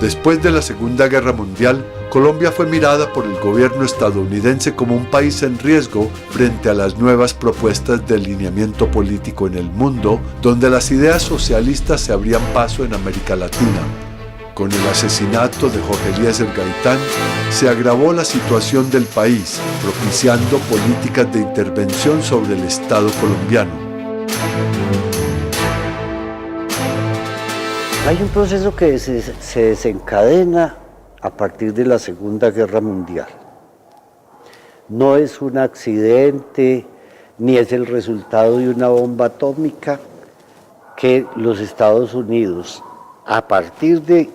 Después de la Segunda Guerra Mundial, Colombia fue mirada por el gobierno estadounidense como un país en riesgo frente a las nuevas propuestas de alineamiento político en el mundo, donde las ideas socialistas se abrían paso en América Latina. Con el asesinato de Jorge Eliezer Gaitán, se agravó la situación del país, propiciando políticas de intervención sobre el Estado colombiano. Hay un proceso que se desencadena a partir de la Segunda Guerra Mundial. No es un accidente, ni es el resultado de una bomba atómica que los Estados Unidos, a partir de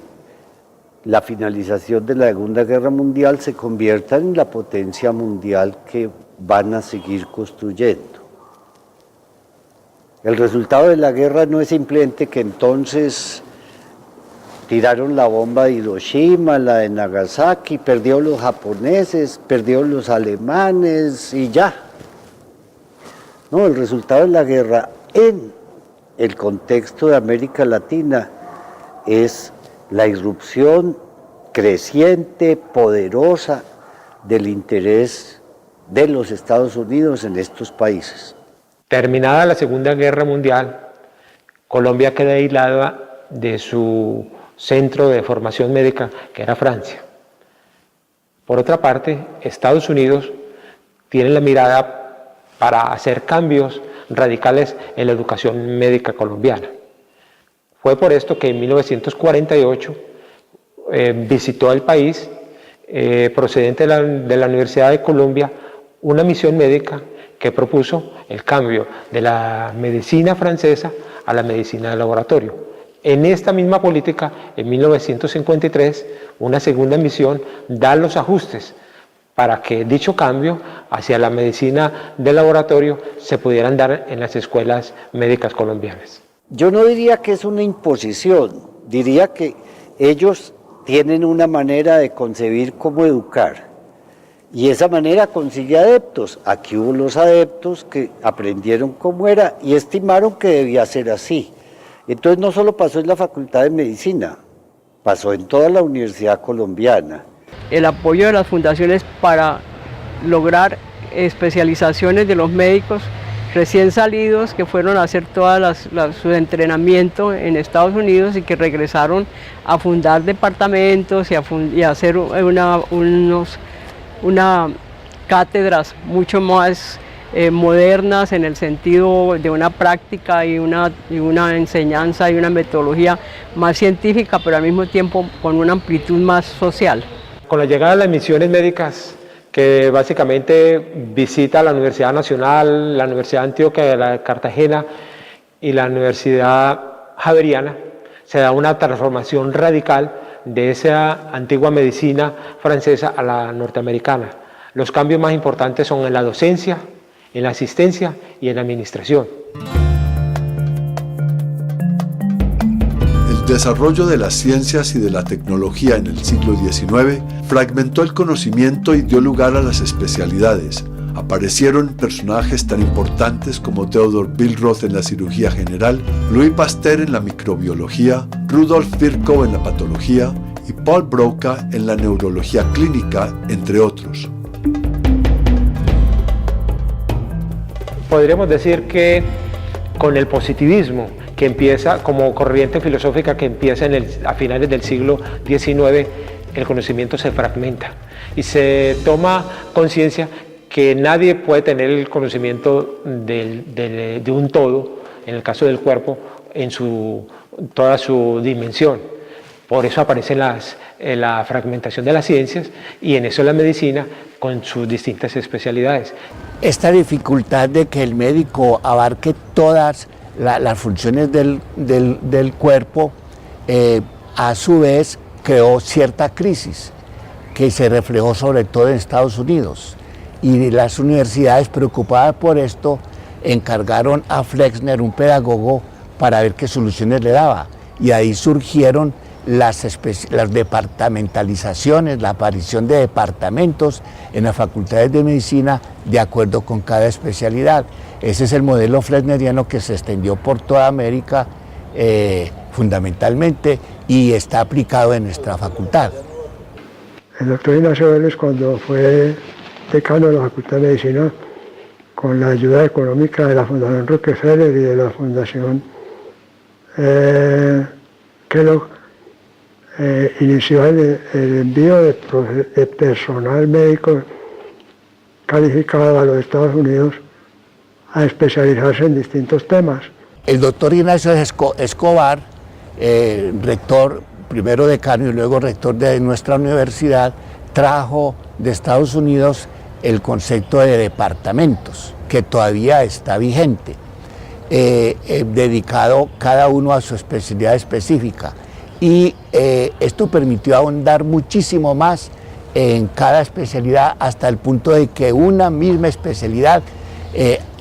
la finalización de la Segunda Guerra Mundial, se conviertan en la potencia mundial que van a seguir construyendo. El resultado de la guerra no es simplemente que entonces tiraron la bomba de Hiroshima, la de Nagasaki, perdió los japoneses, perdió los alemanes y ya. No, el resultado de la guerra en el contexto de América Latina es la irrupción creciente, poderosa del interés de los Estados Unidos en estos países. Terminada la Segunda Guerra Mundial, Colombia queda aislada de su centro de formación médica, que era Francia. Por otra parte, Estados Unidos tiene la mirada para hacer cambios radicales en la educación médica colombiana. Fue por esto que en 1948 visitó el país, procedente de la Universidad de Columbia, una misión médica que propuso el cambio de la medicina francesa a la medicina de laboratorio. En esta misma política, en 1953, una segunda misión da los ajustes para que dicho cambio hacia la medicina de laboratorio se pudieran dar en las escuelas médicas colombianas. Yo no diría que es una imposición, diría que ellos tienen una manera de concebir cómo educar y esa manera consigue adeptos. Aquí hubo los adeptos que aprendieron cómo era y estimaron que debía ser así. Entonces no solo pasó en la Facultad de Medicina, pasó en toda la Universidad colombiana. El apoyo de las fundaciones para lograr especializaciones de los médicos recién salidos que fueron a hacer su entrenamiento en Estados Unidos y que regresaron a fundar departamentos y a hacer una cátedras mucho más modernas en el sentido de una práctica y una enseñanza y una metodología más científica, pero al mismo tiempo con una amplitud más social. Con la llegada de las misiones médicas, que básicamente visita la Universidad Nacional, la Universidad de Antioquia de la Cartagena y la Universidad Javeriana, se da una transformación radical de esa antigua medicina francesa a la norteamericana. Los cambios más importantes son en la docencia, en la asistencia y en la administración. El desarrollo de las ciencias y de la tecnología en el siglo XIX fragmentó el conocimiento y dio lugar a las especialidades. Aparecieron personajes tan importantes como Theodor Billroth en la cirugía general, Louis Pasteur en la microbiología, Rudolf Virchow en la patología y Paul Broca en la neurología clínica, entre otros. Podríamos decir que con el positivismo, que empieza como corriente filosófica que empieza a finales del siglo XIX, el conocimiento se fragmenta y se toma conciencia que nadie puede tener el conocimiento de un todo, en el caso del cuerpo, en toda su dimensión. Por eso aparece la fragmentación de las ciencias y en eso la medicina con sus distintas especialidades. Esta dificultad de que el médico abarque todas las funciones del cuerpo, a su vez creó cierta crisis que se reflejó sobre todo en Estados Unidos. Y las universidades, preocupadas por esto, encargaron a Flexner, un pedagogo, para ver qué soluciones le daba. Y ahí surgieron las departamentalizaciones, la aparición de departamentos en las facultades de medicina de acuerdo con cada especialidad. Ese es el modelo flexneriano que se extendió por toda América fundamentalmente, y está aplicado en nuestra facultad. El doctor Ignacio Vélez, cuando fue decano de la Facultad de Medicina, con la ayuda económica de la Fundación Rockefeller y de la Fundación Kellogg, inició el envío de personal médico calificado a los Estados Unidos a especializarse en distintos temas. El doctor Ignacio Escobar, rector, primero decano y luego rector de nuestra universidad, trajo de Estados Unidos el concepto de departamentos, que todavía está vigente, dedicado cada uno a su especialidad específica. Y esto permitió ahondar muchísimo más en cada especialidad, hasta el punto de que una misma especialidad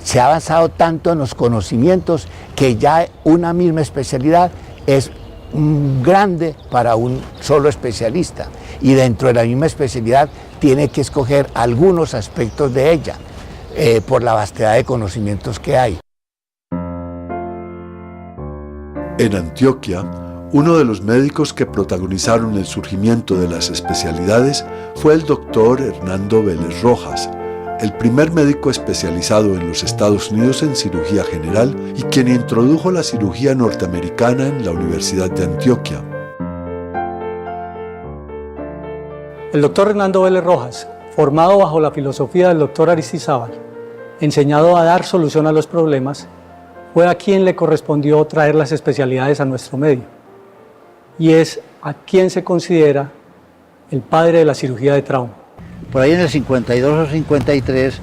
se ha avanzado tanto en los conocimientos que ya una misma especialidad es grande para un solo especialista, y dentro de la misma especialidad tiene que escoger algunos aspectos de ella por la vastedad de conocimientos que hay. En Antioquia, uno de los médicos que protagonizaron el surgimiento de las especialidades fue el doctor Hernando Vélez Rojas, el primer médico especializado en los Estados Unidos en cirugía general y quien introdujo la cirugía norteamericana en la Universidad de Antioquia. El doctor Hernando Vélez Rojas, formado bajo la filosofía del doctor Aristizábal, enseñado a dar solución a los problemas, fue a quien le correspondió traer las especialidades a nuestro medio, y es a quien se considera el padre de la cirugía de trauma. Por ahí en el 52 o 53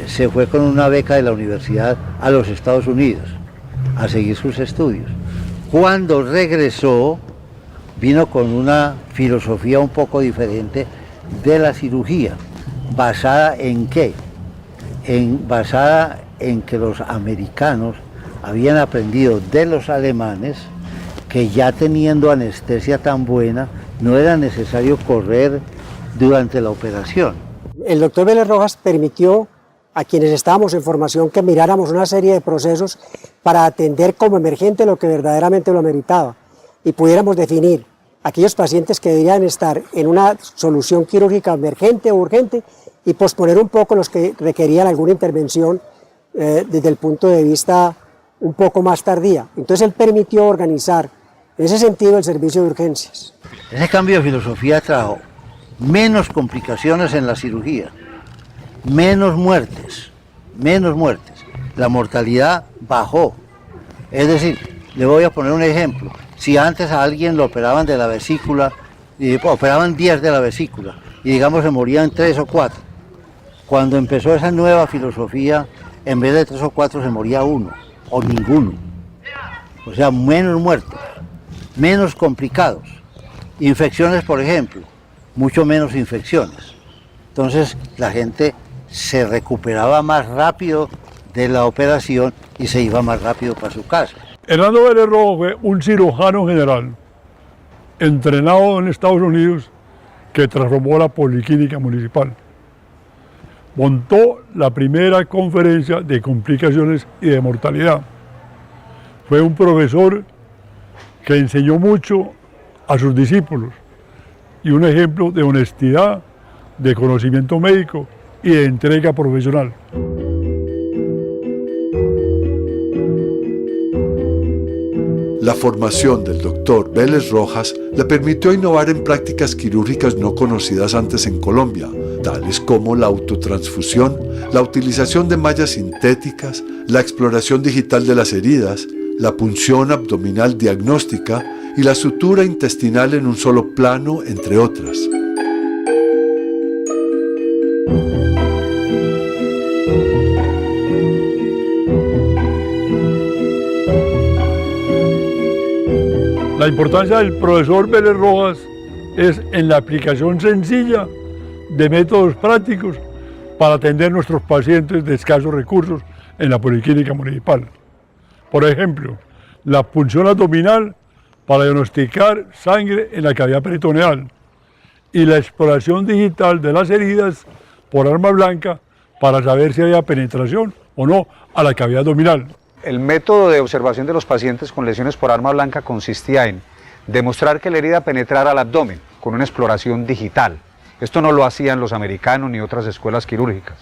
se fue con una beca de la universidad a los Estados Unidos a seguir sus estudios. Cuando regresó, vino con una filosofía un poco diferente de la cirugía. ¿Basada en qué? Basada en que los americanos habían aprendido de los alemanes que ya teniendo anestesia tan buena, no era necesario correr durante la operación. El doctor Vélez Rojas permitió a quienes estábamos en formación que miráramos una serie de procesos para atender como emergente lo que verdaderamente lo ameritaba y pudiéramos definir aquellos pacientes que deberían estar en una solución quirúrgica emergente o urgente y posponer un poco los que requerían alguna intervención desde el punto de vista un poco más tardía. Entonces él permitió organizar en ese sentido el servicio de urgencias. Ese cambio de filosofía trajo menos complicaciones en la cirugía, menos muertes. La mortalidad bajó. Es decir, le voy a poner un ejemplo. Si antes a alguien lo operaban de la vesícula, operaban 10 de la vesícula, y digamos se morían 3 o 4. Cuando empezó esa nueva filosofía, en vez de 3 o 4 se moría 1 o ninguno. O sea, menos muertos, menos complicados. Infecciones, por ejemplo, mucho menos infecciones. Entonces la gente se recuperaba más rápido de la operación y se iba más rápido para su casa. Hernando Vélez Rojas fue un cirujano general entrenado en Estados Unidos que transformó la policlínica municipal. Montó la primera conferencia de complicaciones y de mortalidad. Fue un profesor que enseñó mucho a sus discípulos y un ejemplo de honestidad, de conocimiento médico y de entrega profesional. La formación del doctor Vélez Rojas le permitió innovar en prácticas quirúrgicas no conocidas antes en Colombia, tales como la autotransfusión, la utilización de mallas sintéticas, la exploración digital de las heridas, la punción abdominal diagnóstica y la sutura intestinal en un solo plano, entre otras. La importancia del profesor Vélez Rojas es en la aplicación sencilla de métodos prácticos para atender a nuestros pacientes de escasos recursos en la policlínica municipal. Por ejemplo, la punción abdominal para diagnosticar sangre en la cavidad peritoneal y la exploración digital de las heridas por arma blanca para saber si había penetración o no a la cavidad abdominal. El método de observación de los pacientes con lesiones por arma blanca consistía en demostrar que la herida penetrara al abdomen con una exploración digital. Esto no lo hacían los americanos ni otras escuelas quirúrgicas.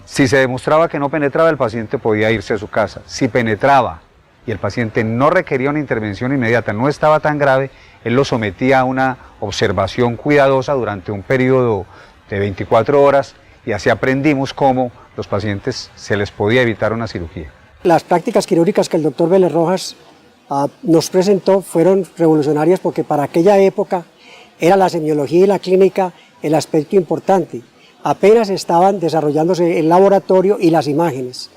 Si se demostraba que no penetraba, el paciente podía irse a su casa. Si penetraba y el paciente no requería una intervención inmediata, no estaba tan grave, él lo sometía a una observación cuidadosa durante un periodo de 24 horas y así aprendimos cómo los pacientes se les podía evitar una cirugía. Las prácticas quirúrgicas que el doctor Vélez Rojas nos presentó fueron revolucionarias porque para aquella época era la semiología y la clínica el aspecto importante. Apenas estaban desarrollándose el laboratorio y las imágenes,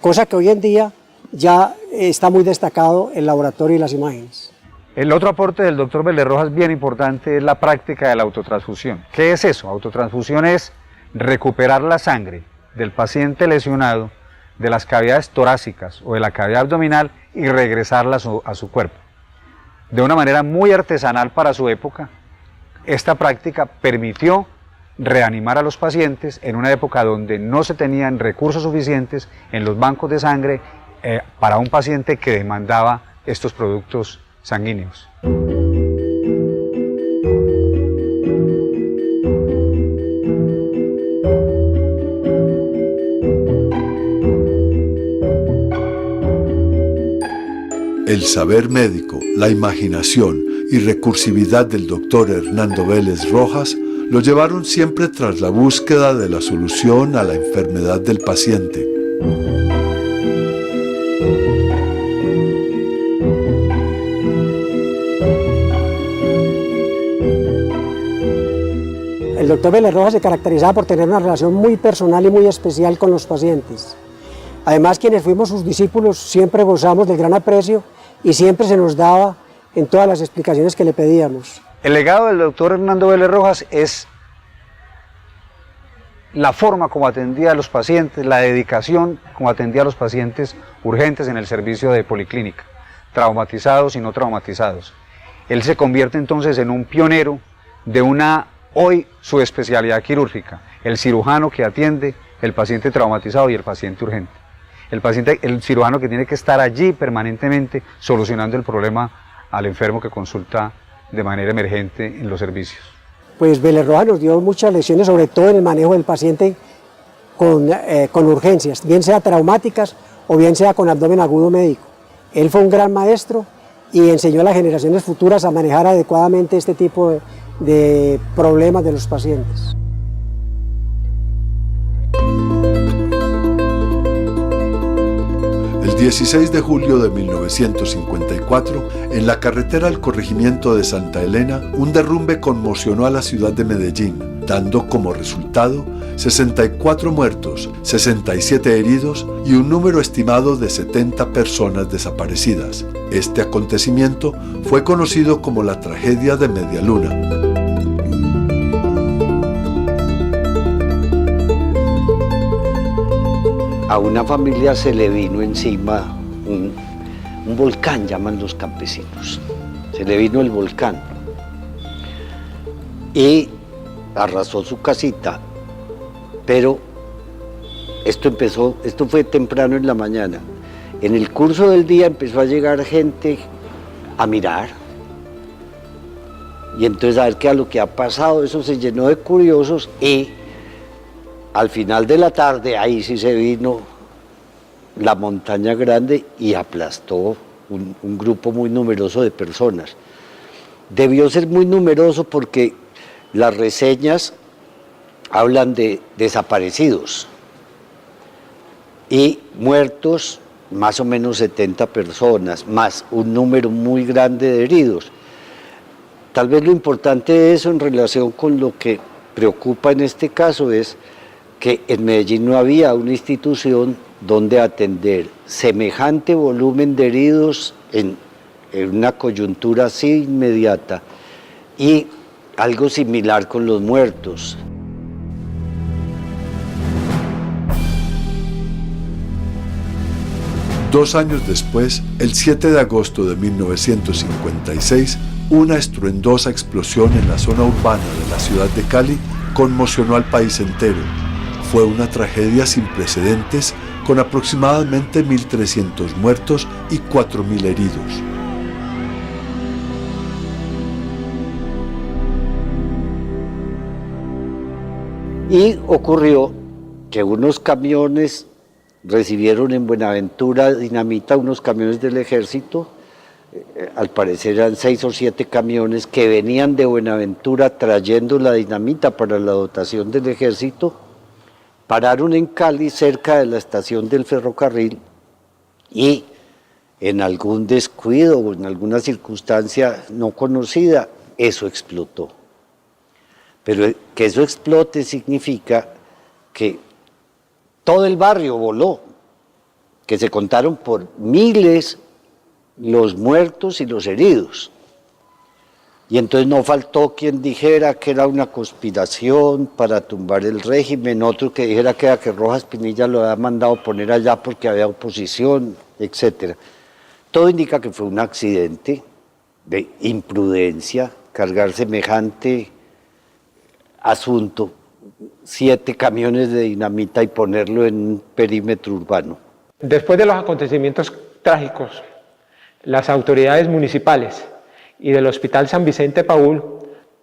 cosa que hoy en día ya está muy destacado el laboratorio y las imágenes. El otro aporte del doctor Vélez Rojas bien importante es la práctica de la autotransfusión. ¿Qué es eso? Autotransfusión es recuperar la sangre del paciente lesionado de las cavidades torácicas o de la cavidad abdominal y regresarla a su cuerpo. De una manera muy artesanal para su época, esta práctica permitió reanimar a los pacientes en una época donde no se tenían recursos suficientes en los bancos de sangre para un paciente que demandaba estos productos sanguíneos. El saber médico, la imaginación y recursividad del doctor Hernando Vélez Rojas lo llevaron siempre tras la búsqueda de la solución a la enfermedad del paciente. El doctor Vélez Rojas se caracterizaba por tener una relación muy personal y muy especial con los pacientes. Además, quienes fuimos sus discípulos siempre gozamos del gran aprecio y siempre se nos daba en todas las explicaciones que le pedíamos. El legado del doctor Hernando Vélez Rojas es la forma como atendía a los pacientes, la dedicación como atendía a los pacientes urgentes en el servicio de policlínica, traumatizados y no traumatizados. Él se convierte entonces en un pionero de hoy su especialidad quirúrgica, el cirujano que atiende el paciente traumatizado y el paciente urgente. El cirujano que tiene que estar allí permanentemente solucionando el problema al enfermo que consulta de manera emergente en los servicios. Pues Vélez Rojas nos dio muchas lecciones, sobre todo en el manejo del paciente con urgencias, bien sea traumáticas o bien sea con abdomen agudo médico. Él fue un gran maestro y enseñó a las generaciones futuras a manejar adecuadamente este tipo de problemas de los pacientes. El 16 de julio de 1954, en la carretera al corregimiento de Santa Elena, un derrumbe conmocionó a la ciudad de Medellín, dando como resultado 64 muertos, 67 heridos y un número estimado de 70 personas desaparecidas. Este acontecimiento fue conocido como la tragedia de Media Luna. A una familia se le vino encima un volcán, llaman los campesinos. Se le vino el volcán y arrasó su casita, pero esto fue temprano en la mañana. En el curso del día empezó a llegar gente a mirar y entonces a ver qué es lo que ha pasado. Eso se llenó de curiosos y al final de la tarde, ahí sí se vino la montaña grande y aplastó un grupo muy numeroso de personas. Debió ser muy numeroso porque las reseñas hablan de desaparecidos y muertos, más o menos 70 personas, más un número muy grande de heridos. Tal vez lo importante de eso en relación con lo que preocupa en este caso es que en Medellín no había una institución donde atender semejante volumen de heridos en una coyuntura así inmediata y algo similar con los muertos. Dos años después, el 7 de agosto de 1956, una estruendosa explosión en la zona urbana de la ciudad de Cali conmocionó al país entero. Fue una tragedia sin precedentes con aproximadamente 1.300 muertos y 4.000 heridos. Y ocurrió que unos camiones recibieron en Buenaventura dinamita, unos camiones del ejército, al parecer eran 6 o 7 camiones que venían de Buenaventura trayendo la dinamita para la dotación del ejército, pararon en Cali cerca de la estación del ferrocarril y en algún descuido o en alguna circunstancia no conocida, eso explotó. Pero que eso explote significa que todo el barrio voló, que se contaron por miles los muertos y los heridos. Y entonces no faltó quien dijera que era una conspiración para tumbar el régimen, otro que dijera que era que Rojas Pinilla lo había mandado poner allá porque había oposición, etc. Todo indica que fue un accidente de imprudencia, cargar semejante asunto, 7 camiones de dinamita y ponerlo en un perímetro urbano. Después de los acontecimientos trágicos, las autoridades municipales y del Hospital San Vicente Paúl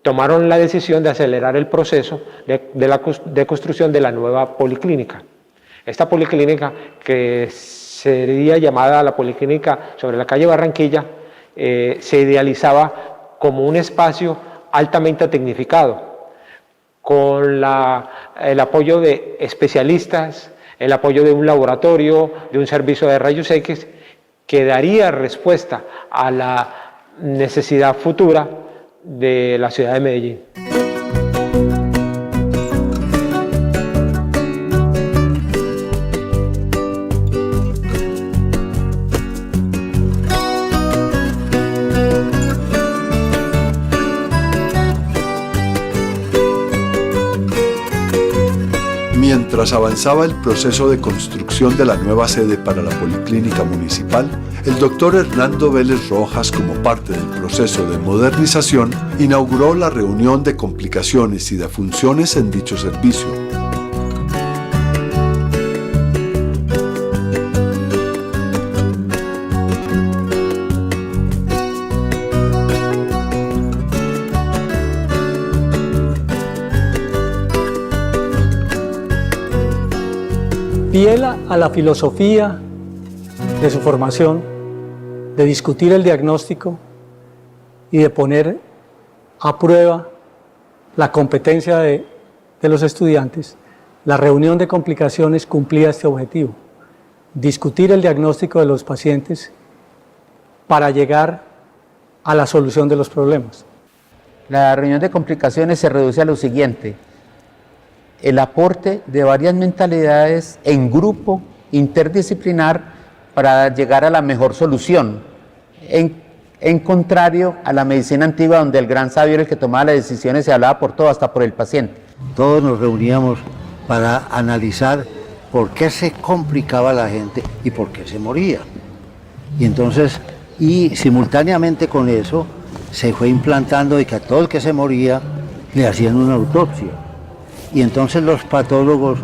tomaron la decisión de acelerar el proceso de construcción de la nueva policlínica. Esta policlínica, que sería llamada la Policlínica sobre la calle Barranquilla, se idealizaba como un espacio altamente tecnificado, con el apoyo de especialistas, el apoyo de un laboratorio, de un servicio de rayos X, que daría respuesta a la necesidad futura de la ciudad de Medellín. Mientras avanzaba el proceso de construcción de la nueva sede para la Policlínica Municipal, el doctor Hernando Vélez Rojas, como parte del proceso de modernización, inauguró la reunión de complicaciones y de funciones en dicho servicio. Fiel a la filosofía de su formación, de discutir el diagnóstico y de poner a prueba la competencia de los estudiantes, la reunión de complicaciones cumplía este objetivo: discutir el diagnóstico de los pacientes para llegar a la solución de los problemas. La reunión de complicaciones se reduce a lo siguiente: el aporte de varias mentalidades en grupo interdisciplinar para llegar a la mejor solución, en contrario a la medicina antigua, donde el gran sabio era el que tomaba las decisiones y hablaba por todo, hasta por el paciente. Todos nos reuníamos para analizar por qué se complicaba la gente y por qué se moría. Y entonces, simultáneamente con eso, se fue implantando de que a todo el que se moría le hacían una autopsia. Y entonces los patólogos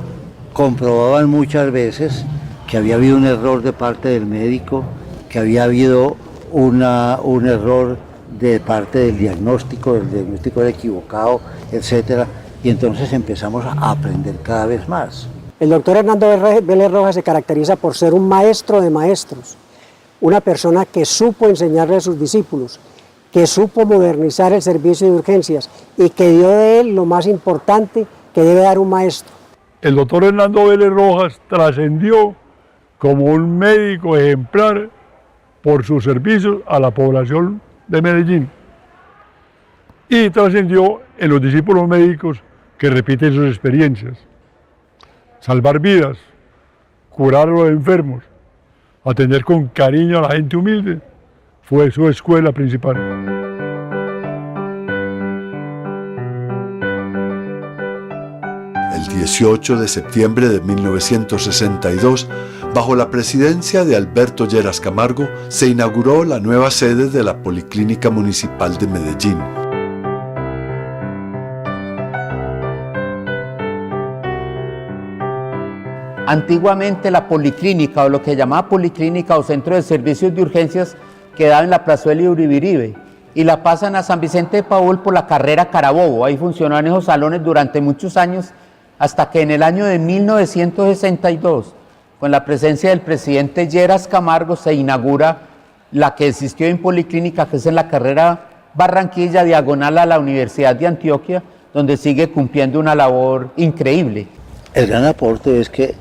comprobaban muchas veces que había habido un error de parte del médico, que había habido un error de parte del diagnóstico, el diagnóstico era equivocado, etc. Y entonces empezamos a aprender cada vez más. El doctor Hernando Vélez Rojas se caracteriza por ser un maestro de maestros, una persona que supo enseñarle a sus discípulos, que supo modernizar el servicio de urgencias y que dio de él lo más importante que debe dar un maestro. El doctor Hernando Vélez Rojas trascendió como un médico ejemplar por sus servicios a la población de Medellín y trascendió en los discípulos médicos que repiten sus experiencias. Salvar vidas, curar a los enfermos, atender con cariño a la gente humilde, fue su escuela principal. El 18 de septiembre de 1962, bajo la presidencia de Alberto Lleras Camargo, se inauguró la nueva sede de la Policlínica Municipal de Medellín. Antiguamente la policlínica, o lo que llamaba policlínica o centro de servicios de urgencias, quedaba en la plazuela de Uribiribe, y la pasan a San Vicente de Paúl por la carrera Carabobo. Ahí funcionaron esos salones durante muchos años, hasta que en el año de 1962, con la presencia del presidente Lleras Camargo, se inaugura la que existió en Policlínica, que es en la carrera Barranquilla, diagonal a la Universidad de Antioquia, donde sigue cumpliendo una labor increíble. El gran aporte es que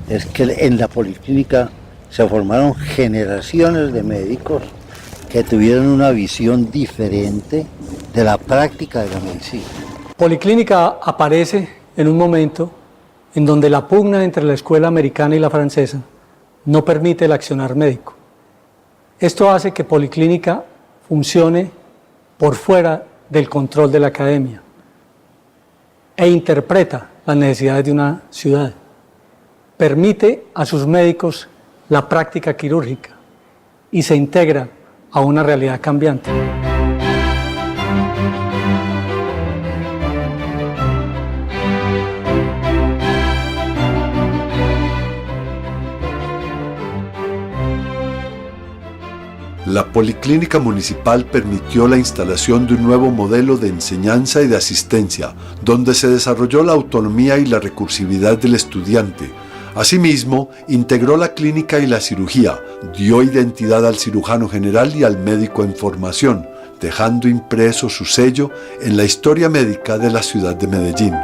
en la Policlínica se formaron generaciones de médicos que tuvieron una visión diferente de la práctica de la medicina. Policlínica aparece en un momento en donde la pugna entre la escuela americana y la francesa no permite el accionar médico. Esto hace que Policlínica funcione por fuera del control de la academia e interpreta las necesidades de una ciudad. Permite a sus médicos la práctica quirúrgica y se integra a una realidad cambiante. La Policlínica Municipal permitió la instalación de un nuevo modelo de enseñanza y de asistencia, donde se desarrolló la autonomía y la recursividad del estudiante. Asimismo, integró la clínica y la cirugía, dio identidad al cirujano general y al médico en formación, dejando impreso su sello en la historia médica de la ciudad de Medellín.